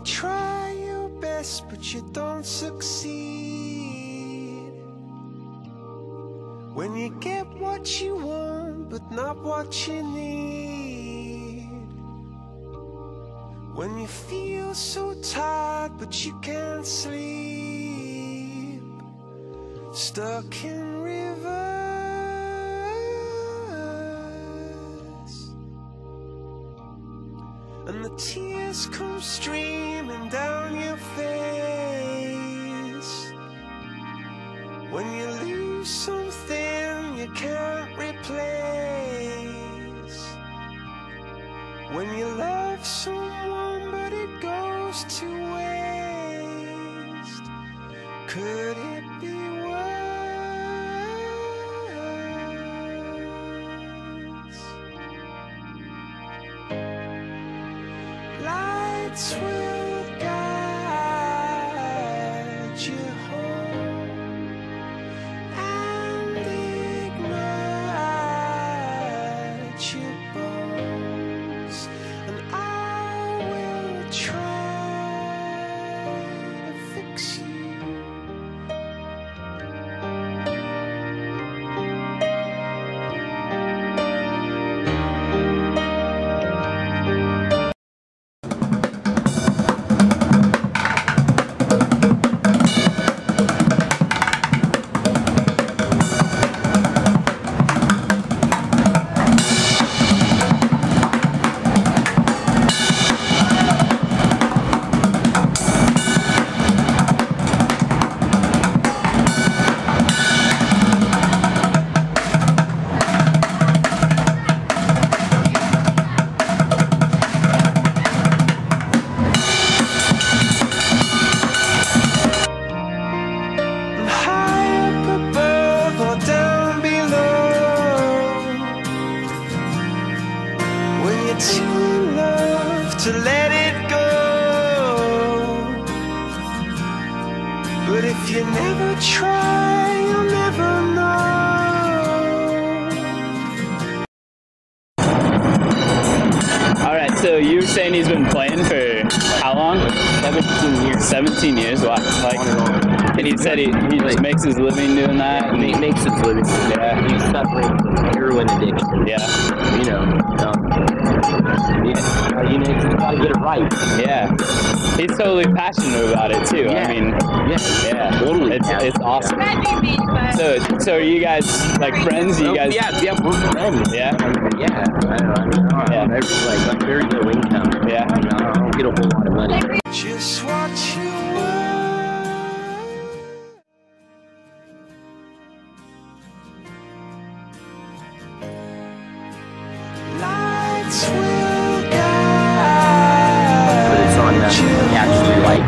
try your best but you don't succeed. When you get what you want but not what you need. When you feel so tired but you can't sleep. Stuck in reverse. And the tears come streaming down your face. When you lose something you can't replace. When you love someone but it goes to waste. Could it be worse? Lights will guide you home and ignite your bones, and I will try to fix you. Too in love to let it go. But if you never try, you'll never know. Alright, so you were saying he's been playing for how long? 17 years. 17 years? Wow. Like, and he said he just makes his living doing that? He makes his living. Yeah. He's suffering from heroin addiction. Yeah. You know, you just gotta get it right. Yeah. He's totally passionate about it too. Yeah. I mean, yeah, totally. It's awesome. So are you guys like friends? You guys? Yeah, we're friends. Yeah. Yeah. I'm very low income. Yeah. I don't get a whole lot of money. Just what you want. Lights will guide. But it's on actually like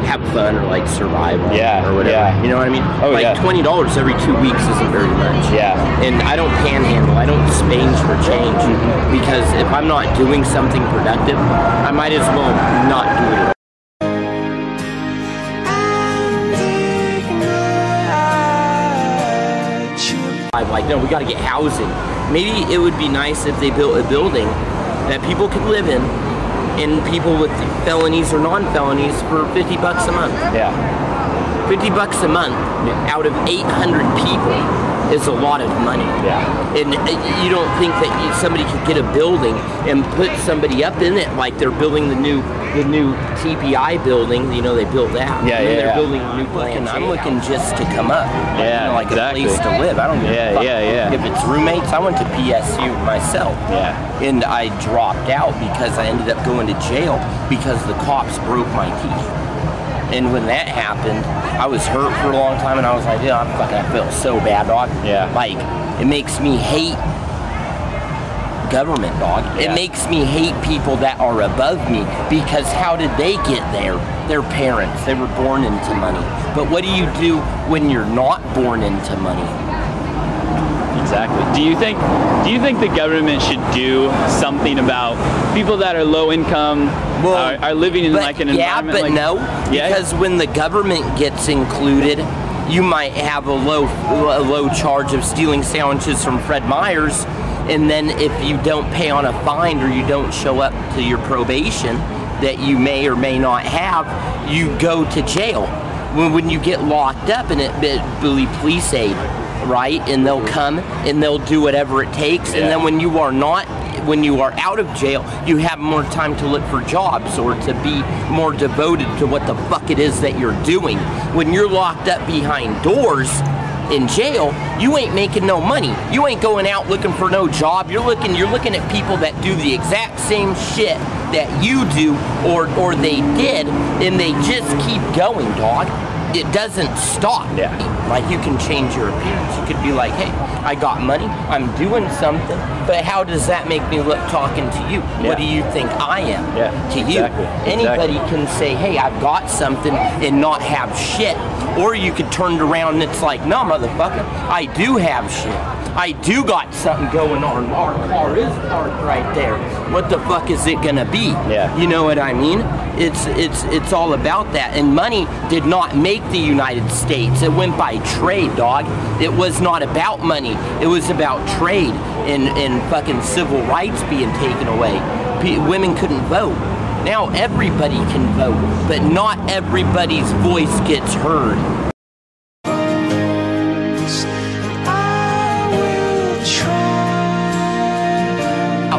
have fun or like survival or whatever. Yeah. You know what I mean? Oh, like yeah. $20 every 2 weeks isn't very much. Yeah. And I don't panhandle. I don't spange for change because if I'm not doing something productive, I might as well not do it at all. Like, no, we got to get housing. Maybe it would be nice if they built a building that people could live in, and people with felonies or non-felonies for $50 a month. Yeah. $50 a month out of 800 people is a lot of money. Yeah. And you don't think that somebody could get a building and put somebody up in it, like they're building the new TPI building. You know, they built that. Yeah, They're building a new plan. I'm looking just to come up. Yeah, like exactly. a place to live. I don't give a fuck. Yeah. If it's roommates, I went to PSU myself. Yeah. And I dropped out because I ended up going to jail because the cops broke my teeth. And when that happened, I was hurt for a long time, and I was like, yeah, I felt so bad, dog. Yeah. Like, it makes me hate government, dog. Yeah. It makes me hate people that are above me, because how did they get there? Their parents, they were born into money. But what do you do when you're not born into money? Exactly. Do you think the government should do something about people that are low income, are living in like an environment? Yeah, but no. Because when the government gets included, you might have a low charge of stealing sandwiches from Fred Meyer's, and then if you don't pay on a fine or you don't show up to your probation, that you may or may not have, you go to jail. When you get locked up, and it police aid, right? And they'll come and they'll do whatever it takes. And then when you are out of jail, you have more time to look for jobs or to be more devoted to what the fuck it is that you're doing. When you're locked up behind doors in jail, you ain't making no money. You ain't going out looking for no job. You're looking at people that do the exact same shit that you do or they did, and they just keep going, dog. It doesn't stop. Yeah. Like, you can change your appearance. You could be like, hey, I got money, I'm doing something, but how does that make me look talking to you? Yeah. What do you think I am to you? Exactly. Anybody can say, hey, I've got something and not have shit. Or you could turn it around and it's like, no, motherfucker, I do have shit. I do got something going on. Our car is parked right there. What the fuck is it gonna be? Yeah. You know what I mean? It's all about that. And money did not make the United States. It went by trade, dog. It was not about money. It was about trade and fucking civil rights being taken away. Women couldn't vote. Now everybody can vote, but not everybody's voice gets heard.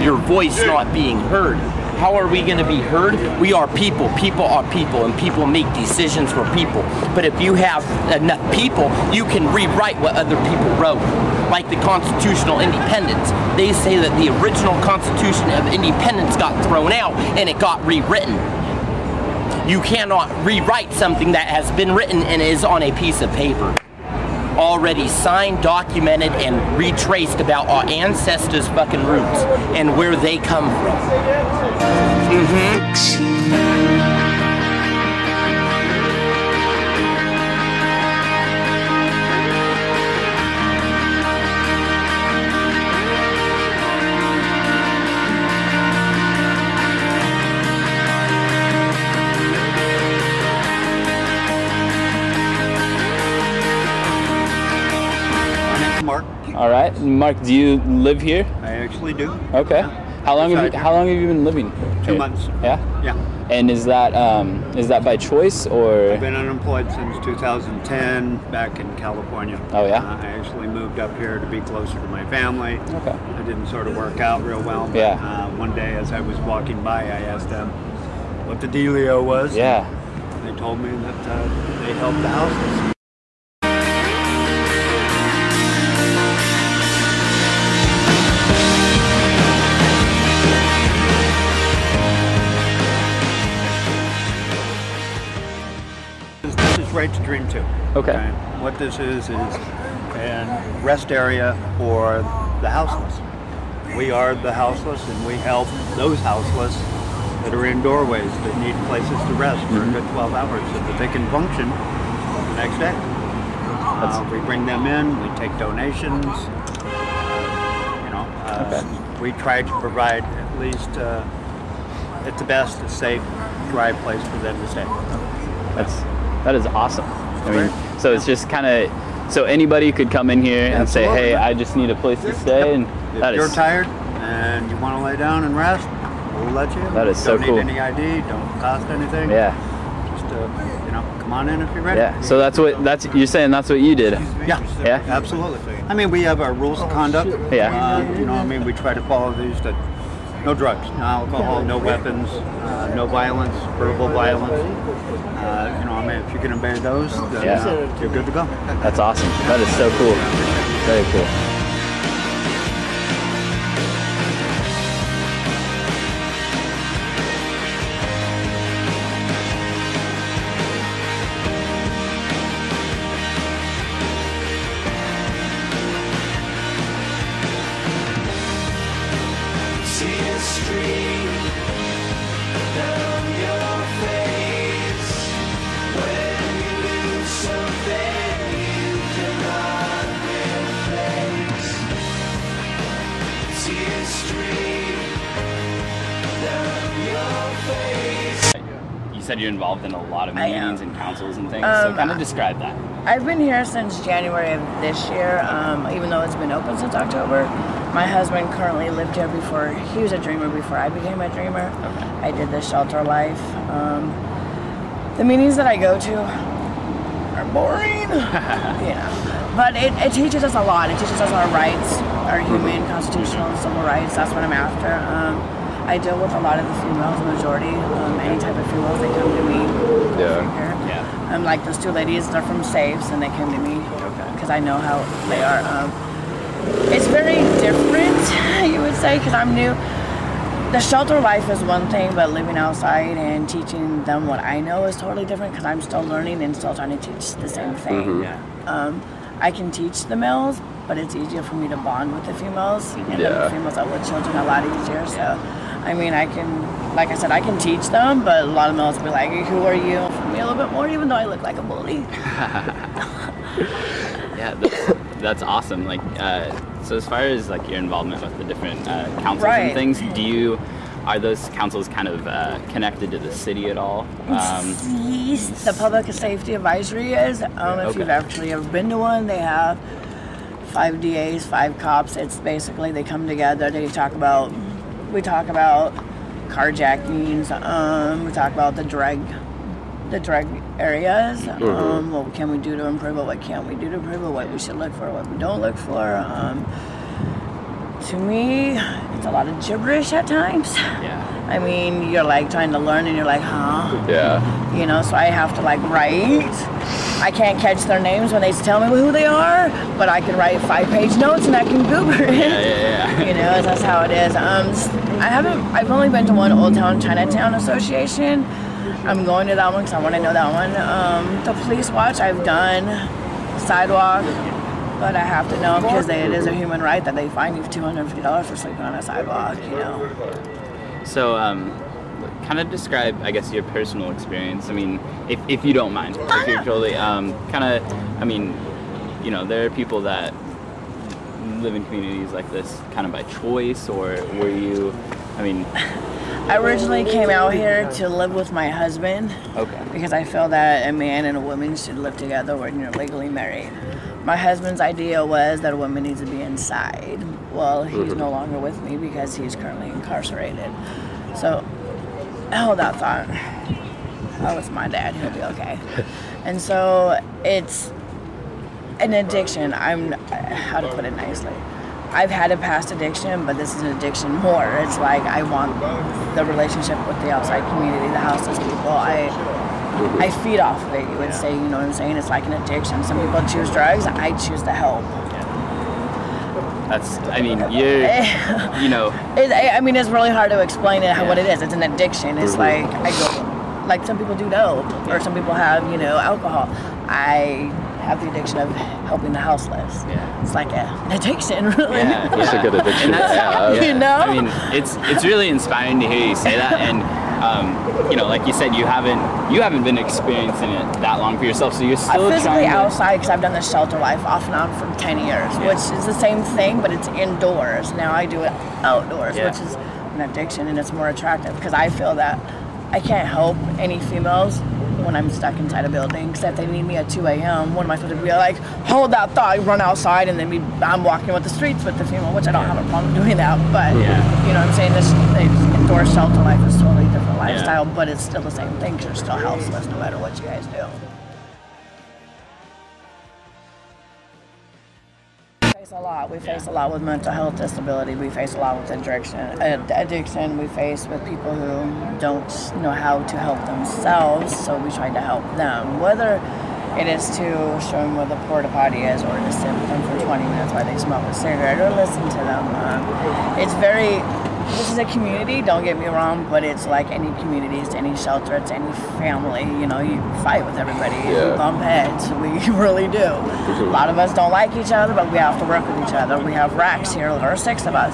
Your voice not being heard. How are we going to be heard? We are people. People are people, and people make decisions for people. But if you have enough people, you can rewrite what other people wrote. Like the Constitutional Independence. They say that the original Constitution of Independence got thrown out and it got rewritten. You cannot rewrite something that has been written and is on a piece of paper. Already signed, documented, and retraced about our ancestors' fucking roots and where they come from. Mark. All right, Mark, do you live here? I actually do. Okay. Yeah. How long have you been living? 2 months. Yeah. Yeah. And is that by choice or? I've been unemployed since 2010 back in California. Oh yeah. I actually moved up here to be closer to my family. Okay. It didn't sort of work out real well. But, Yeah. one day as I was walking by, I asked them what the dealio was. Yeah. They told me that they helped the houseless. Right to Dream 2. Okay. What this is a rest area for the houseless. We are the houseless, and we help those houseless that are in doorways that need places to rest for a good 12 hours so that they can function the next day. We bring them in, we take donations. We try to provide at least, at the best, a safe, dry place for them to stay. That is awesome. I mean, so it's just kind of, so anybody could come in here and say, hey, I just need a place to stay. And if you're tired and you want to lay down and rest, we'll let you. That is so cool. Don't need any ID, don't cost anything. Yeah. Just, come on in if you're ready. Yeah, so you're saying that's what you did? Yeah. Yeah? Absolutely. I mean, we have our rules of conduct. Yeah. We try to follow these that no drugs, no alcohol, no weapons, no violence, verbal violence. If you can obey those, then you're good to go. That's awesome. That is so cool. Very cool. Tears stream down your face when you lose something you cannot replace. said you're involved in a lot of I meetings am. and councils and things. So kind of describe that. I've been here since January of this year, even though it's been open since October. My husband currently lived here before. He was a dreamer before I became a dreamer. Okay. I did the shelter life. The meetings that I go to are boring, you know. But it teaches us a lot. It teaches us our rights, our human, constitutional, and civil rights. That's what I'm after. I deal with a lot of the females, the majority. Any type of females, they come to me. Yeah. Like those two ladies, they're from Safes, and they came to me because I know how they are. It's very different, you would say, because I'm new. The shelter life is one thing, but living outside and teaching them what I know is totally different because I'm still learning and still trying to teach the same thing. I can teach the males, but it's easier for me to bond with the females, and the females that with children a lot easier. So, I mean, I can, like I said, I can teach them, but a lot of males will be like, "Who are you?" For me, a little bit more, even though I look like a bully. Yeah, that's awesome. Like, so as far as like your involvement with the different councils and things, are those councils kind of connected to the city at all? The Public Safety Advisory is. If you've actually ever been to one, they have 5 DAs, 5 cops. It's basically they come together. We talk about carjackings. We talk about the drug areas. What can we do to improve it? What can't we do to improve it? What we should look for? What we don't look for? To me, it's a lot of gibberish at times. Yeah. I mean, you're like trying to learn and you're like, huh? Yeah. You know, so I have to like write. I can't catch their names when they tell me who they are, but I can write 5-page notes and I can Google it. Yeah. You know, that's how it is. I've only been to one Old Town Chinatown Association. I'm going to that one because I want to know that one. The police watch I've done, sidewalk, but I have to know because it is a human right that they fine you $250 for sleeping on a sidewalk, you know. So, kind of describe, I guess, your personal experience. I mean, if you don't mind, if you're totally, kind of, I mean, you know, there are people that live in communities like this kind of by choice, or were you, I mean... I originally came out here to live with my husband. Okay. Because I feel that a man and a woman should live together when you're legally married. My husband's idea was that a woman needs to be inside. Well, he's no longer with me because he's currently incarcerated. So, I hold that thought. Oh, it's my dad, he'll be okay. And so, it's an addiction. How to put it nicely. I've had a past addiction, but this is an addiction more. It's like I want the relationship with the outside community, the houseless people. I feed off of it, you would say, you know what I'm saying? It's like an addiction. Some people choose drugs, I choose the help. That's, I mean, you know. I mean, it's really hard to explain what it is. It's an addiction. It's like, like some people do dope, or some people have, you know, alcohol. I have the addiction of helping the houseless. Yeah. It's like an addiction, really. Yeah, that's a good addiction. You know? I mean, it's really inspiring to hear you say that, and you know, like you said, you haven't been experiencing it that long for yourself, so you're still I'm physically trying to... outside because I've done the shelter life off and on for 10 years, which is the same thing, but it's indoors. Now I do it outdoors, which is an addiction, and it's more attractive because I feel that I can't help any females when I'm stuck inside a building, because if they need me at 2 a.m., what am I supposed to be like, hold that thought, run outside, and then I'm walking with the streets with the female, which I don't have a problem doing that, but, you know what I'm saying, this indoor shelter life is totally different lifestyle, but it's still the same thing, because you're still houseless no matter what you guys do. We face a lot with mental health disability. We face a lot with addiction. We face with people who don't know how to help themselves, so we try to help them. Whether it is to show them where the porta potty is, or to sit with them for 20 minutes while they smoke a cigarette, or listen to them. This is a community, don't get me wrong, but it's like any community, it's any shelter, it's any family. You know, you fight with everybody, we bump heads, we really do. A lot of us don't like each other, but we have to work with each other. We have racks here, there are 6 of us,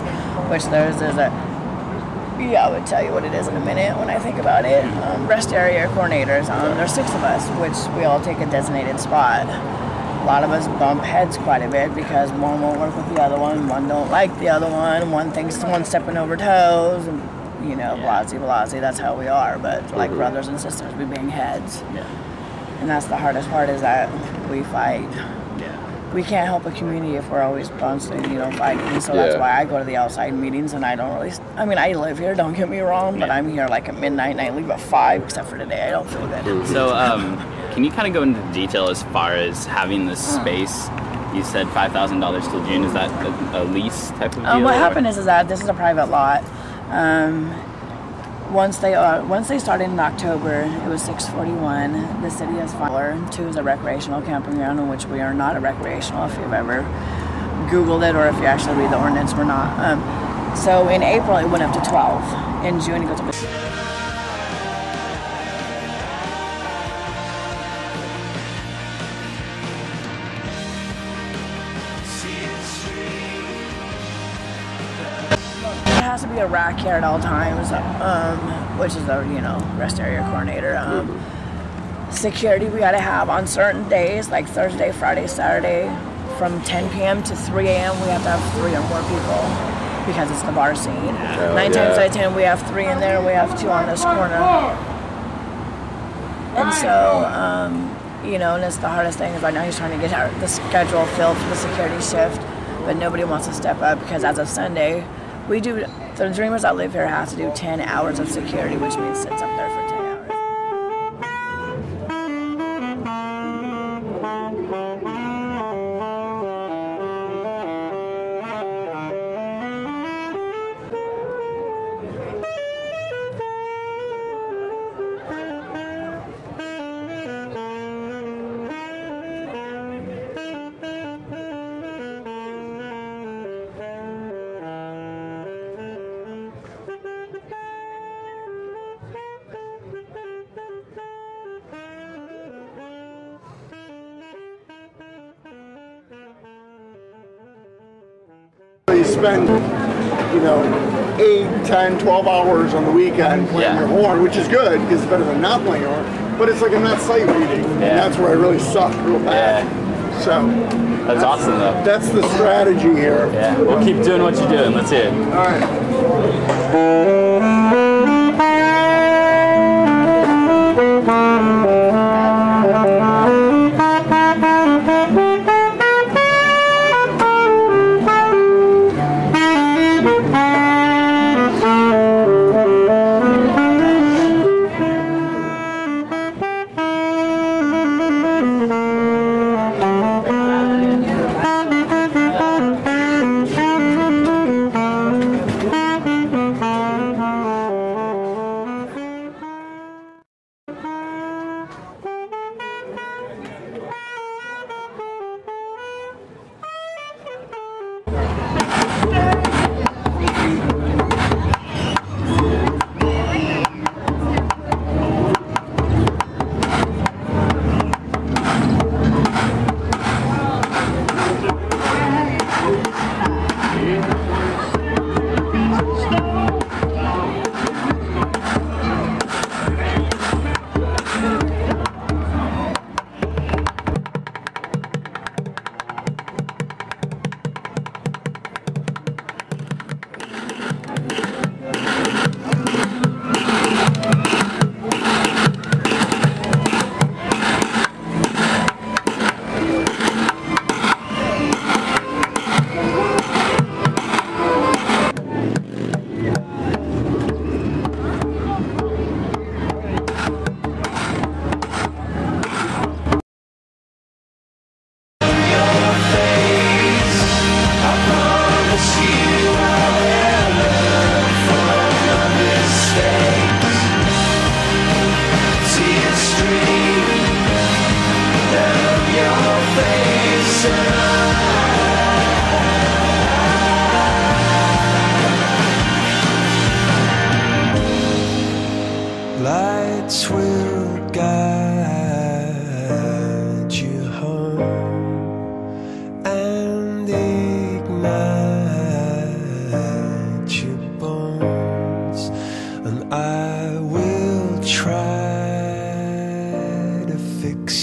which there's I would tell you what it is in a minute when I think about it. Rest area coordinators, there's 6 of us, which we all take a designated spot. A lot of us bump heads quite a bit because one won't work with the other one don't like the other one thinks someone's stepping over toes, and you know, blasey, that's how we are. But like brothers and sisters, we bang heads. Yeah. And that's the hardest part, is that we fight. Yeah. We can't help a community if we're always constantly, you know, fighting. And so that's why I go to the outside meetings, and I don't really, I mean, I live here, don't get me wrong, but I'm here like at midnight and I leave at 5, except for today. I don't feel good. So, can you kind of go into detail as far as having this space? You said $5,000 till June. Is that a lease type of deal? What happened is that this is a private lot. Once they started in October, it was 641. The city has 2 is a recreational campground, in which we are not a recreational. If you've ever Googled it, or if you actually read the ordinance, we're not. So in April it went up to 12. In June it goes up to. It has to be a rack here at all times, which is the, you know, rest area coordinator. Security we gotta have on certain days, like Thursday, Friday, Saturday, from 10 p.m. to 3 a.m. we have to have 3 or more people, because it's the bar scene. 9 times out of 10 we have 3 in there, and we have 2 on this corner. And so, you know, and it's the hardest thing is right now he's trying to get the schedule filled for the security shift, but nobody wants to step up, because as of Sunday, we do, the Dreamers that live here have to do 10 hours of security, which means sits up there for 10 hours. You spend, you know, 8, 10, 12 hours on the weekend playing your horn, which is good because it's better than not playing your horn, but it's like I'm not sight reading, and that's where I really suck real bad. So that's awesome though. That's the strategy here. Yeah, we'll keep doing what you're doing. Let's hear it. All right. Lights will guide you home and ignite your bones, and I will try to fix